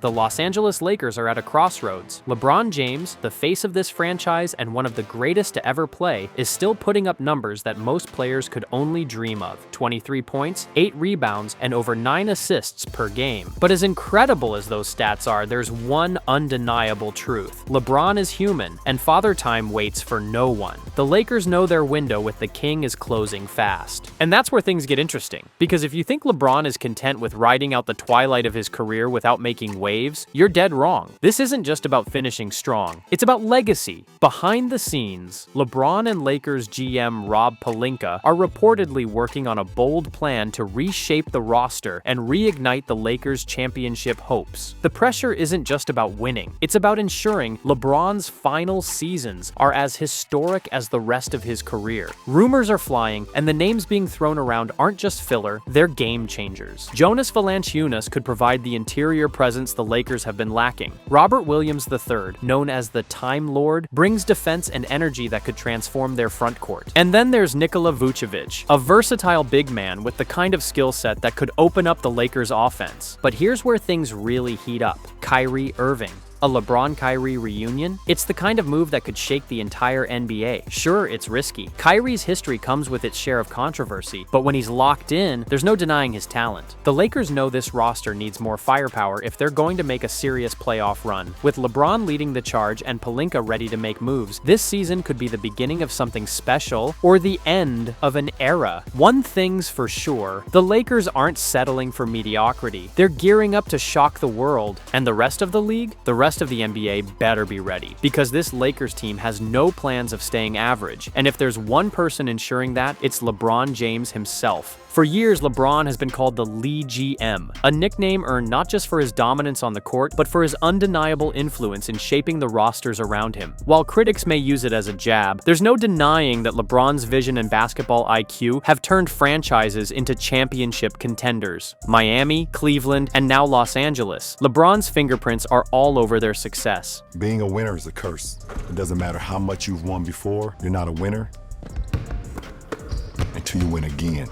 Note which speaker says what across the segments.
Speaker 1: The Los Angeles Lakers are at a crossroads. LeBron James, the face of this franchise and one of the greatest to ever play, is still putting up numbers that most players could only dream of. 23 points, 8 rebounds, and over 9 assists per game. But as incredible as those stats are, there's one undeniable truth. LeBron is human, and Father Time waits for no one. The Lakers know their window with the king is closing fast. And that's where things get interesting. Because if you think LeBron is content with riding out the twilight of his career without making waves, you're dead wrong. This isn't just about finishing strong. It's about legacy. Behind the scenes, LeBron and Lakers GM Rob Pelinka are reportedly working on a bold plan to reshape the roster and reignite the Lakers' championship hopes. The pressure isn't just about winning. It's about ensuring LeBron's final seasons are as historic as the rest of his career. Rumors are flying, and the names being thrown around aren't just filler, they're game changers. Jonas Valanciunas could provide the interior presence the Lakers have been lacking. Robert Williams III, known as the Time Lord, brings defense and energy that could transform their front court. And then there's Nikola Vucevic, a versatile big man with the kind of skill set that could open up the Lakers' offense. But here's where things really heat up: Kyrie Irving. A LeBron-Kyrie reunion? It's the kind of move that could shake the entire NBA. Sure, it's risky. Kyrie's history comes with its share of controversy, but when he's locked in, there's no denying his talent. The Lakers know this roster needs more firepower if they're going to make a serious playoff run. With LeBron leading the charge and Pelinka ready to make moves, this season could be the beginning of something special or the end of an era. One thing's for sure, the Lakers aren't settling for mediocrity. They're gearing up to shock the world. And the rest of the league? The rest of the NBA better be ready, because this Lakers team has no plans of staying average, and if there's one person ensuring that, it's LeBron James himself. For years, LeBron has been called the Lee GM, a nickname earned not just for his dominance on the court, but for his undeniable influence in shaping the rosters around him. While critics may use it as a jab, there's no denying that LeBron's vision and basketball IQ have turned franchises into championship contenders. Miami, Cleveland, and now Los Angeles. LeBron's fingerprints are all over their success.
Speaker 2: Being a winner is a curse. It doesn't matter how much you've won before, you're not a winner until you win again.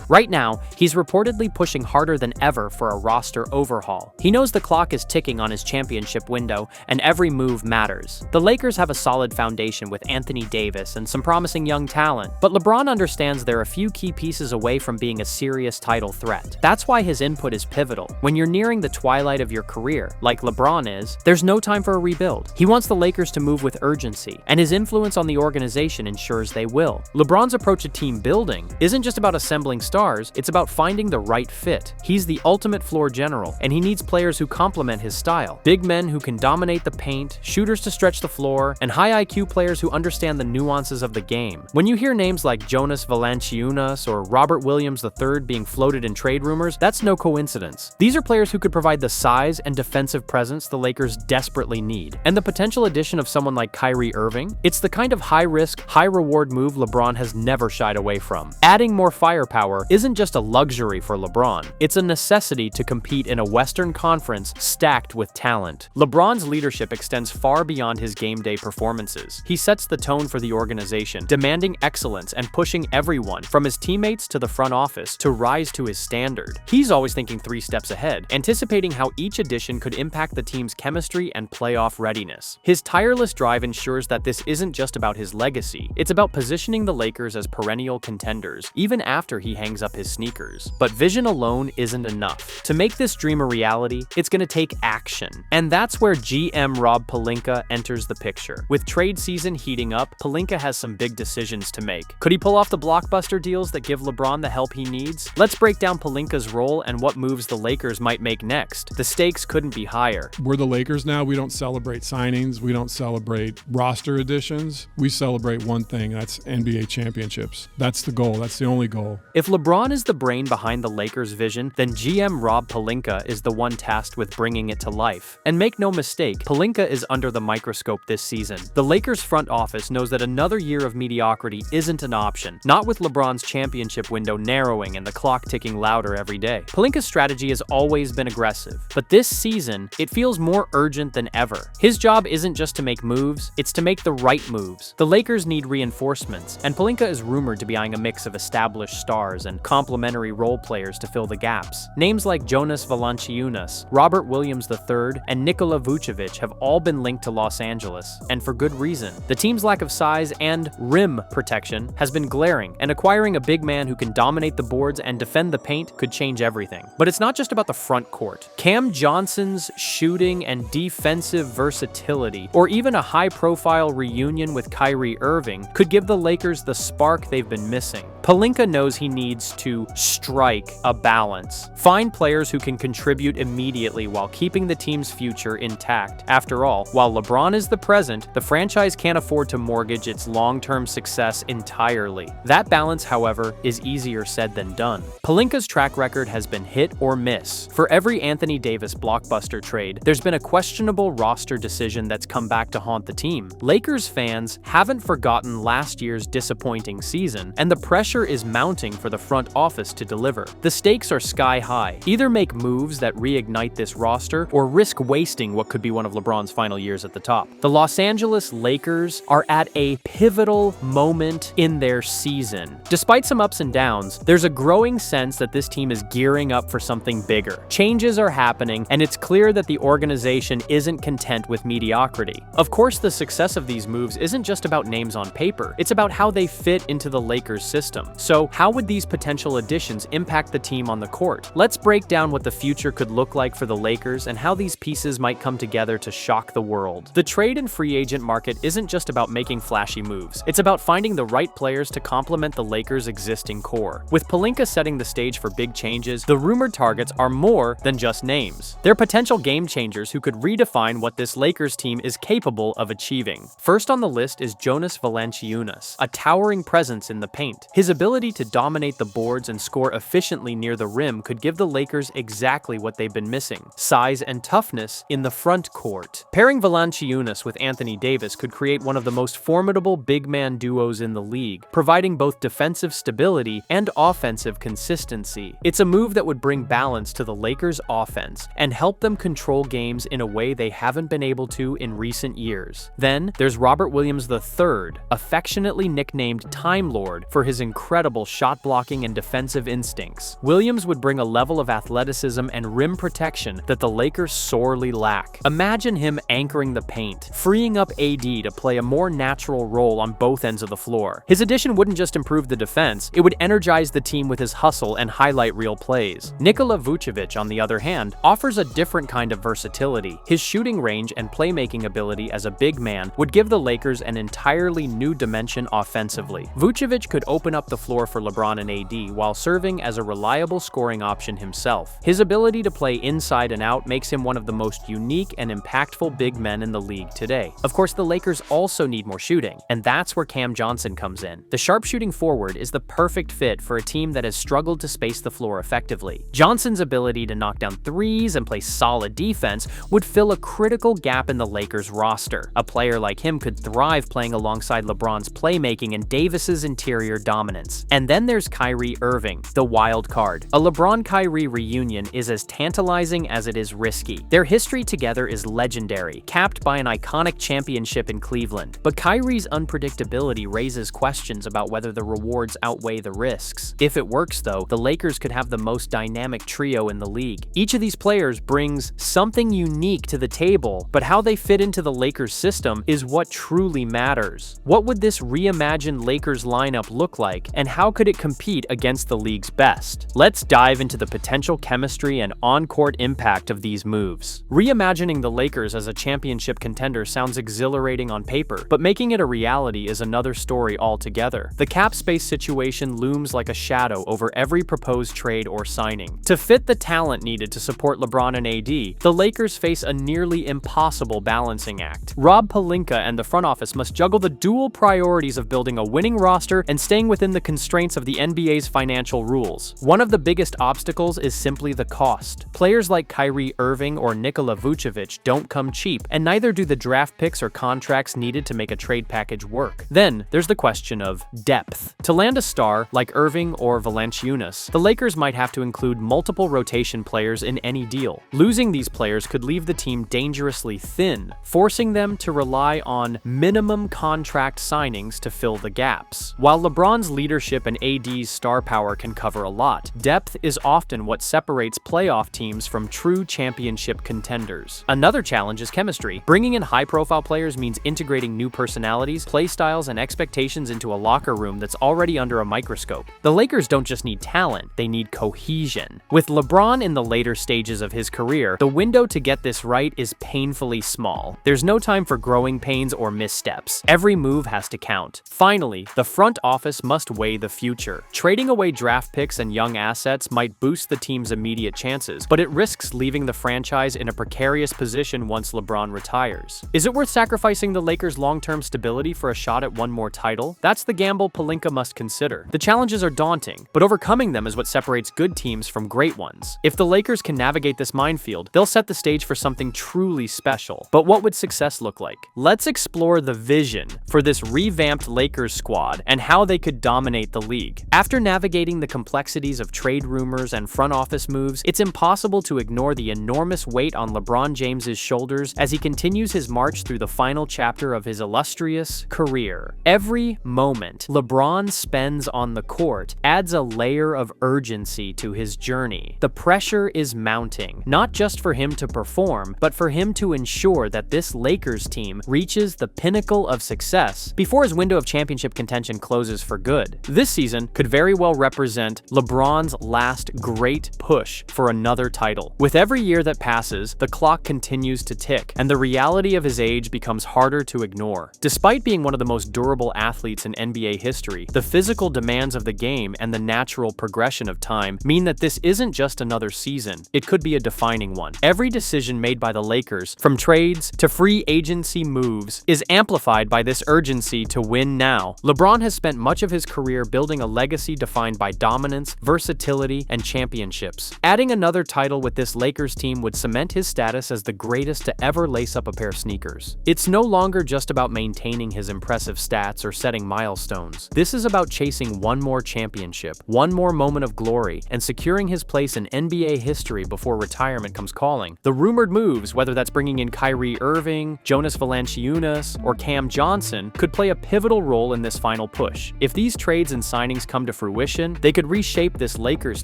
Speaker 1: Right now, he's reportedly pushing harder than ever for a roster overhaul. He knows the clock is ticking on his championship window, and every move matters. The Lakers have a solid foundation with Anthony Davis and some promising young talent, but LeBron understands they're a few key pieces away from being a serious title threat. That's why his input is pivotal. When you're nearing the twilight of your career, like LeBron is, there's no time for a rebuild. He wants the Lakers to move with urgency, and his influence on the organization ensures they will. LeBron's approach to team building isn't just about assembling stars, it's about finding the right fit. He's the ultimate floor general, and he needs players who complement his style. Big men who can dominate the paint, shooters to stretch the floor, and high IQ players who understand the nuances of the game. When you hear names like Jonas Valanciunas or Robert Williams III being floated in trade rumors, that's no coincidence. These are players who could provide the size and defensive presence the Lakers desperately need. And the potential addition of someone like Kyrie Irving? It's the kind of high-risk, high-reward move LeBron has never shied away from. Adding more firepower isn't just a luxury for LeBron, it's a necessity to compete in a Western Conference stacked with talent. LeBron's leadership extends far beyond his game day performances. He sets the tone for the organization, demanding excellence and pushing everyone, from his teammates to the front office, to rise to his standard. He's always thinking 3 steps ahead, anticipating how each addition could impact the team's chemistry and playoff readiness. His tireless drive ensures that this isn't just about his legacy, it's about positioning the Lakers as perennial contenders, even after he hangs up his sneakers. But vision alone isn't enough. To make this dream a reality, it's gonna take action. And that's where GM Rob Pelinka enters the picture. With trade season heating up, Pelinka has some big decisions to make. Could he pull off the blockbuster deals that give LeBron the help he needs? Let's break down Pelinka's role and what moves the Lakers might make next. The stakes couldn't be higher.
Speaker 3: We're the Lakers now. We don't celebrate signings. We don't celebrate roster additions. We celebrate one thing, that's NBA championships. That's the goal. That's the only goal.
Speaker 1: If LeBron is the brain behind the Lakers' vision, then GM Rob Pelinka is the one tasked with bringing it to life. And make no mistake, Pelinka is under the microscope this season. The Lakers' front office knows that another year of mediocrity isn't an option, not with LeBron's championship window narrowing and the clock ticking louder every day. Pelinka's strategy has always been aggressive, but this season, it feels more urgent than ever. His job isn't just to make moves, it's to make the right moves. The Lakers need reinforcements, and Pelinka is rumored to be eyeing a mix of established stars and and complementary role players to fill the gaps. Names like Jonas Valanciunas, Robert Williams III, and Nikola Vucevic have all been linked to Los Angeles, and for good reason. The team's lack of size and rim protection has been glaring, and acquiring a big man who can dominate the boards and defend the paint could change everything. But it's not just about the front court. Cam Johnson's shooting and defensive versatility, or even a high-profile reunion with Kyrie Irving, could give the Lakers the spark they've been missing. Pelinka knows he needs to strike a balance. Find players who can contribute immediately while keeping the team's future intact. After all, while LeBron is the present, the franchise can't afford to mortgage its long-term success entirely. That balance, however, is easier said than done. Pelinka's track record has been hit or miss. For every Anthony Davis blockbuster trade, there's been a questionable roster decision that's come back to haunt the team. Lakers fans haven't forgotten last year's disappointing season, and the pressure is mounting for the front office to deliver. The stakes are sky high. Either make moves that reignite this roster, or risk wasting what could be one of LeBron's final years at the top. The Los Angeles Lakers are at a pivotal moment in their season. Despite some ups and downs, there's a growing sense that this team is gearing up for something bigger. Changes are happening, and it's clear that the organization isn't content with mediocrity. Of course, the success of these moves isn't just about names on paper. It's about how they fit into the Lakers system. So, how would these potential additions impact the team on the court? Let's break down what the future could look like for the Lakers and how these pieces might come together to shock the world. The trade and free agent market isn't just about making flashy moves. It's about finding the right players to complement the Lakers' existing core. With Pelinka setting the stage for big changes, the rumored targets are more than just names. They're potential game changers who could redefine what this Lakers team is capable of achieving. First on the list is Jonas Valanciunas, a towering presence in the paint. His ability to dominate the boards and score efficiently near the rim could give the Lakers exactly what they've been missing: size and toughness in the front court. Pairing Valanciunas with Anthony Davis could create one of the most formidable big man duos in the league, providing both defensive stability and offensive consistency. It's a move that would bring balance to the Lakers' offense and help them control games in a way they haven't been able to in recent years. Then there's Robert Williams III, affectionately nicknamed Time Lord for his incredible shot blocking and defensive instincts. Williams would bring a level of athleticism and rim protection that the Lakers sorely lack. Imagine him anchoring the paint, freeing up AD to play a more natural role on both ends of the floor. His addition wouldn't just improve the defense, it would energize the team with his hustle and highlight reel plays. Nikola Vucevic, on the other hand, offers a different kind of versatility. His shooting range and playmaking ability as a big man would give the Lakers an entirely new dimension offensively. Vucevic could open up the floor for LeBron and AD while serving as a reliable scoring option himself. His ability to play inside and out makes him one of the most unique and impactful big men in the league today. Of course, the Lakers also need more shooting, and that's where Cam Johnson comes in. The sharpshooting forward is the perfect fit for a team that has struggled to space the floor effectively. Johnson's ability to knock down threes and play solid defense would fill a critical gap in the Lakers roster. A player like him could thrive playing alongside LeBron's playmaking and Davis's interior dominance. And then there's Kyrie Irving, the wild card. A LeBron-Kyrie reunion is as tantalizing as it is risky. Their history together is legendary, capped by an iconic championship in Cleveland. But Kyrie's unpredictability raises questions about whether the rewards outweigh the risks. If it works, though, the Lakers could have the most dynamic trio in the league. Each of these players brings something unique to the table, but how they fit into the Lakers system is what truly matters. What would this reimagined Lakers lineup look like, and how could it compete against the league's best? Let's dive into the potential chemistry and on-court impact of these moves. Reimagining the Lakers as a championship contender sounds exhilarating on paper, but making it a reality is another story altogether. The cap space situation looms like a shadow over every proposed trade or signing. To fit the talent needed to support LeBron and AD, the Lakers face a nearly impossible balancing act. Rob Pelinka and the front office must juggle the dual priorities of building a winning roster and staying within the constraints of the NBA's financial rules. One of the biggest obstacles is simply the cost. Players like Kyrie Irving or Nikola Vucevic don't come cheap, and neither do the draft picks or contracts needed to make a trade package work. Then, there's the question of depth. To land a star like Irving or Valanciunas, the Lakers might have to include multiple rotation players in any deal. Losing these players could leave the team dangerously thin, forcing them to rely on minimum contract signings to fill the gaps. While LeBron's leadership leadership and AD's star power can cover a lot. Depth is often what separates playoff teams from true championship contenders. Another challenge is chemistry. Bringing in high-profile players means integrating new personalities, play styles, and expectations into a locker room that's already under a microscope. The Lakers don't just need talent, they need cohesion. With LeBron in the later stages of his career, the window to get this right is painfully small. There's no time for growing pains or missteps. Every move has to count. Finally, the front office must weigh the future. Trading away draft picks and young assets might boost the team's immediate chances, but it risks leaving the franchise in a precarious position once LeBron retires. Is it worth sacrificing the Lakers' long-term stability for a shot at one more title? That's the gamble Pelinka must consider. The challenges are daunting, but overcoming them is what separates good teams from great ones. If the Lakers can navigate this minefield, they'll set the stage for something truly special. But what would success look like? Let's explore the vision for this revamped Lakers squad and how they could dominate the league. After navigating the complexities of trade rumors and front office moves, it's impossible to ignore the enormous weight on LeBron James's shoulders as he continues his march through the final chapter of his illustrious career. Every moment LeBron spends on the court adds a layer of urgency to his journey. The pressure is mounting, not just for him to perform, but for him to ensure that this Lakers team reaches the pinnacle of success before his window of championship contention closes for good. This season could very well represent LeBron's last great push for another title. With every year that passes, the clock continues to tick, and the reality of his age becomes harder to ignore. Despite being one of the most durable athletes in NBA history, the physical demands of the game and the natural progression of time mean that this isn't just another season, it could be a defining one. Every decision made by the Lakers, from trades to free agency moves, is amplified by this urgency to win now. LeBron has spent much of his career building a legacy defined by dominance, versatility, and championships. Adding another title with this Lakers team would cement his status as the greatest to ever lace up a pair of sneakers. It's no longer just about maintaining his impressive stats or setting milestones. This is about chasing one more championship, one more moment of glory, and securing his place in NBA history before retirement comes calling. The rumored moves, whether that's bringing in Kyrie Irving, Jonas Valanciunas, or Cam Johnson, could play a pivotal role in this final push. If these trades and signings come to fruition, they could reshape this Lakers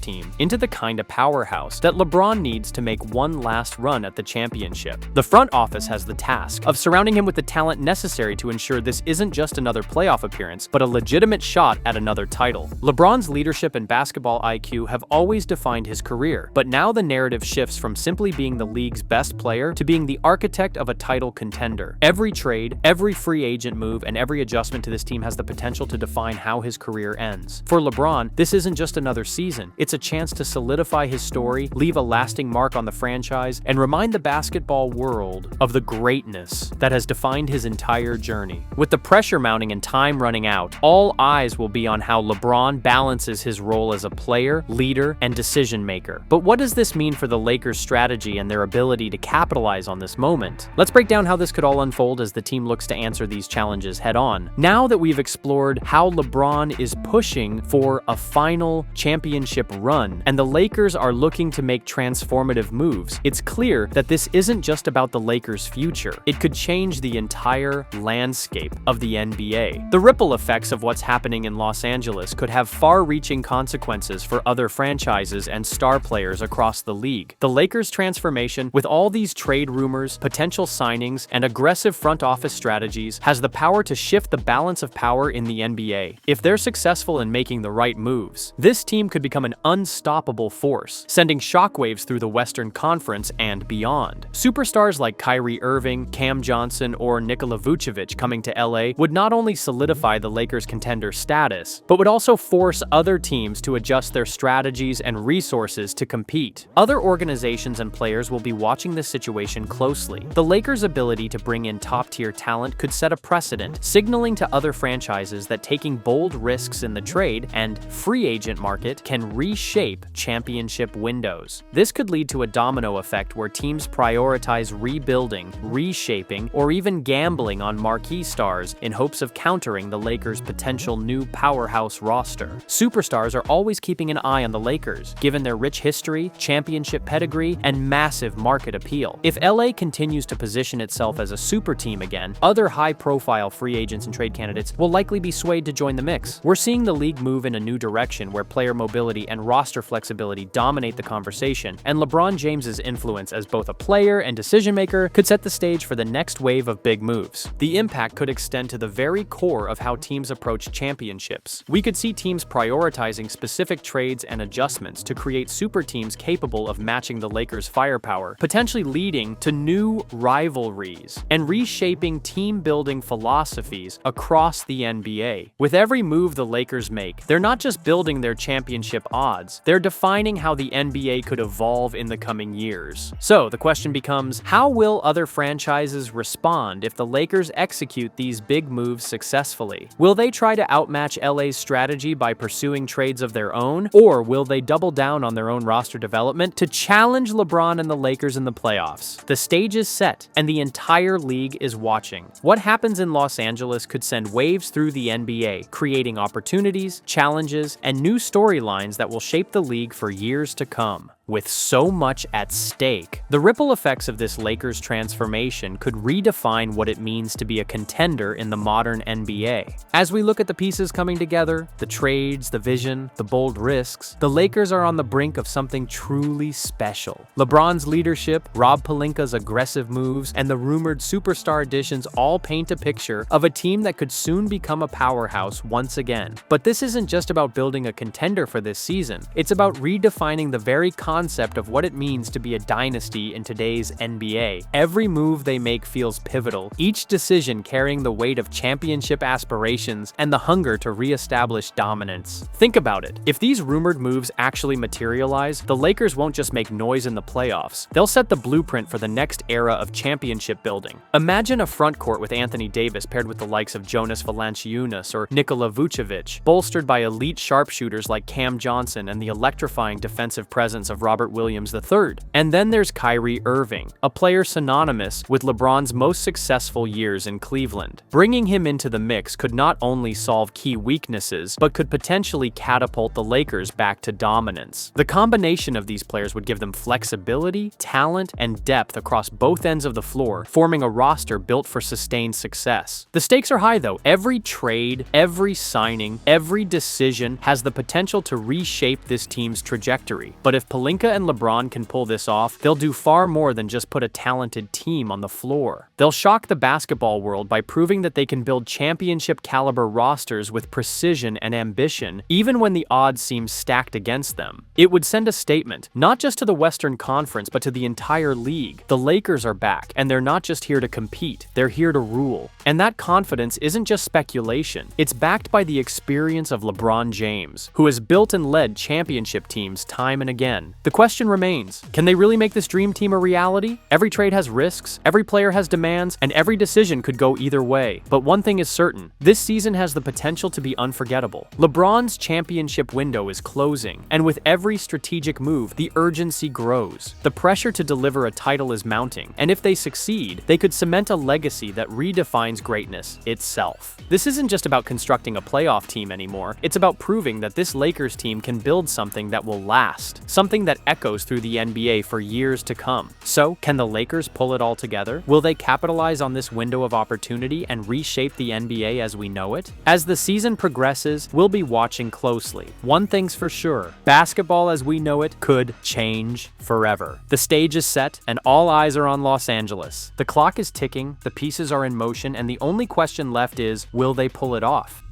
Speaker 1: team into the kind of powerhouse that LeBron needs to make one last run at the championship. The front office has the task of surrounding him with the talent necessary to ensure this isn't just another playoff appearance, but a legitimate shot at another title. LeBron's leadership and basketball IQ have always defined his career, but now the narrative shifts from simply being the league's best player to being the architect of a title contender. Every trade, every free agent move, and every adjustment to this team has the potential to define how his career ends. For LeBron, this isn't just another season. It's a chance to solidify his story, leave a lasting mark on the franchise, and remind the basketball world of the greatness that has defined his entire journey. With the pressure mounting and time running out, all eyes will be on how LeBron balances his role as a player, leader, and decision maker. But what does this mean for the Lakers' strategy and their ability to capitalize on this moment? Let's break down how this could all unfold as the team looks to answer these challenges head on. Now that we've explored how LeBron is pushing for a final championship run, and the Lakers are looking to make transformative moves, it's clear that this isn't just about the Lakers' future. It could change the entire landscape of the NBA. The ripple effects of what's happening in Los Angeles could have far-reaching consequences for other franchises and star players across the league. The Lakers' transformation, with all these trade rumors, potential signings, and aggressive front office strategies, has the power to shift the balance of power in the NBA. If they're successful in making the right moves, this team could become an unstoppable force, sending shockwaves through the Western Conference and beyond. Superstars like Kyrie Irving, Cam Johnson, or Nikola Vucevic coming to LA would not only solidify the Lakers' contender status, but would also force other teams to adjust their strategies and resources to compete. Other organizations and players will be watching this situation closely. The Lakers' ability to bring in top-tier talent could set a precedent, signaling to other franchises that taking bold risks in the trade and free agent market can reshape championship windows. This could lead to a domino effect where teams prioritize rebuilding, reshaping, or even gambling on marquee stars in hopes of countering the Lakers' potential new powerhouse roster. Superstars are always keeping an eye on the Lakers, given their rich history, championship pedigree, and massive market appeal. If LA continues to position itself as a super team again, other high-profile free agents and trade candidates will likely be swayed to join the mix. mix. We're seeing the league move in a new direction where player mobility and roster flexibility dominate the conversation, and LeBron James's influence as both a player and decision-maker could set the stage for the next wave of big moves. The impact could extend to the very core of how teams approach championships. We could see teams prioritizing specific trades and adjustments to create super teams capable of matching the Lakers' firepower, potentially leading to new rivalries and reshaping team-building philosophies across the NBA. With every move the Lakers make, they're not just building their championship odds, they're defining how the NBA could evolve in the coming years. So the question becomes, how will other franchises respond if the Lakers execute these big moves successfully? Will they try to outmatch LA's strategy by pursuing trades of their own, or will they double down on their own roster development to challenge LeBron and the Lakers in the playoffs? The stage is set, and the entire league is watching. What happens in Los Angeles could send waves through the NBA, creating opportunities, challenges, and new storylines that will shape the league for years to come. With so much at stake, the ripple effects of this Lakers transformation could redefine what it means to be a contender in the modern NBA. As we look at the pieces coming together, the trades, the vision, the bold risks, the Lakers are on the brink of something truly special. LeBron's leadership, Rob Pelinka's aggressive moves, and the rumored superstar additions all paint a picture of a team that could soon become a powerhouse once again. But this isn't just about building a contender for this season. It's about redefining the very concept of what it means to be a dynasty in today's NBA. Every move they make feels pivotal, each decision carrying the weight of championship aspirations and the hunger to re-establish dominance. Think about it. If these rumored moves actually materialize, the Lakers won't just make noise in the playoffs. They'll set the blueprint for the next era of championship building. Imagine a front court with Anthony Davis paired with the likes of Jonas Valanciunas or Nikola Vucevic, bolstered by elite sharpshooters like Cam Johnson and the electrifying defensive presence of Robert Williams III. And then there's Kyrie Irving, a player synonymous with LeBron's most successful years in Cleveland. Bringing him into the mix could not only solve key weaknesses, but could potentially catapult the Lakers back to dominance. The combination of these players would give them flexibility, talent, and depth across both ends of the floor, forming a roster built for sustained success. The stakes are high though. Every trade, every signing, every decision has the potential to reshape this team's trajectory. But if Pelinka and LeBron can pull this off, they'll do far more than just put a talented team on the floor. They'll shock the basketball world by proving that they can build championship-caliber rosters with precision and ambition, even when the odds seem stacked against them. It would send a statement, not just to the Western Conference, but to the entire league. The Lakers are back, and they're not just here to compete, they're here to rule. And that confidence isn't just speculation. It's backed by the experience of LeBron James, who has built and led championship teams time and again. The question remains, can they really make this dream team a reality? Every trade has risks, every player has demands, and every decision could go either way. But one thing is certain, this season has the potential to be unforgettable. LeBron's championship window is closing, and with every strategic move, the urgency grows. The pressure to deliver a title is mounting, and if they succeed, they could cement a legacy that redefines greatness itself. This isn't just about constructing a playoff team anymore, it's about proving that this Lakers team can build something that will last, something that echoes through the NBA for years to come. So, can the Lakers pull it all together? Will they capitalize on this window of opportunity and reshape the NBA as we know it? As the season progresses, we'll be watching closely. One thing's for sure, basketball as we know it could change forever. The stage is set, and all eyes are on Los Angeles. The clock is ticking, the pieces are in motion, and the only question left is, will they pull it off?